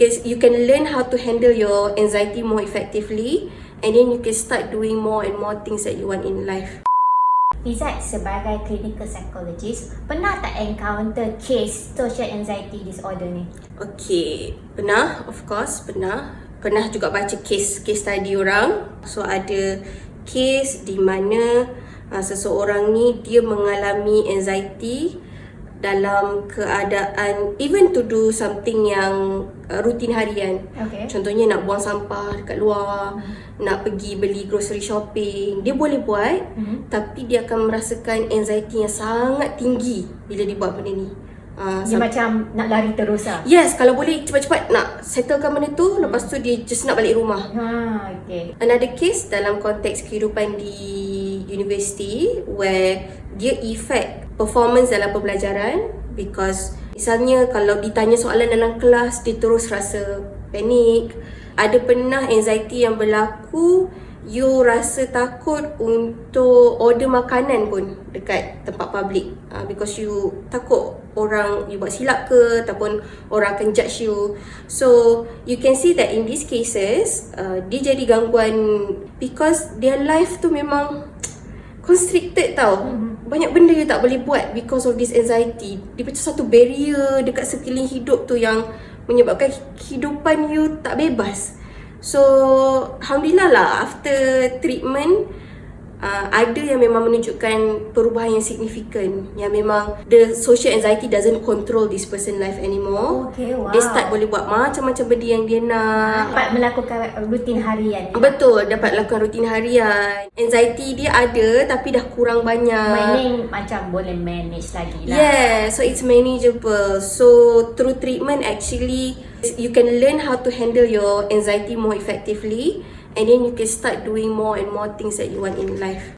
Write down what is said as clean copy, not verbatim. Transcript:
is you can learn how to handle your anxiety more effectively, and then you can start doing more and more things that you want in life. Izzat, sebagai clinical psychologist, pernah tak encounter case social anxiety disorder ni? Okay, pernah, of course, pernah. Pernah juga baca case study orang. So ada case di mana seseorang ni dia mengalami anxiety dalam keadaan even to do something yang rutin harian. Okay. Contohnya nak buang sampah dekat luar, nak pergi beli grocery shopping. Dia boleh buat, tapi dia akan merasakan anxiety yang sangat tinggi bila dia buat benda ni. Dia macam nak lari terus lah. Yes, kalau boleh cepat-cepat nak settlekan benda tu, lepas tu dia just nak balik rumah. Okay. Another case dalam konteks kehidupan di universiti where dia effect performance dalam pembelajaran, because misalnya kalau ditanya soalan dalam kelas dia terus rasa panik. Ada pernah anxiety yang berlaku, you rasa takut untuk order makanan pun dekat tempat public, because you takut orang you buat silap ke ataupun orang akan judge you. So you can see that in these cases dia jadi gangguan because their life tu memang constricted tau. Banyak benda you tak boleh buat because of this anxiety. Dia macam satu barrier dekat sekeliling hidup tu yang menyebabkan kehidupan you tak bebas. So alhamdulillah lah, after treatment ada yang memang menunjukkan perubahan yang signifikan, yang memang the social anxiety doesn't control this person life anymore. Okay, wow. Dia start boleh buat macam-macam benda yang dia nak. Dapat melakukan rutin harian. Betul, dapat lakukan rutin harian. Anxiety dia ada tapi dah kurang banyak. Meaning macam boleh manage lagi lah. Yeah, so it's manageable. So through treatment actually you can learn how to handle your anxiety more effectively, and then you can start doing more and more things that you want in life.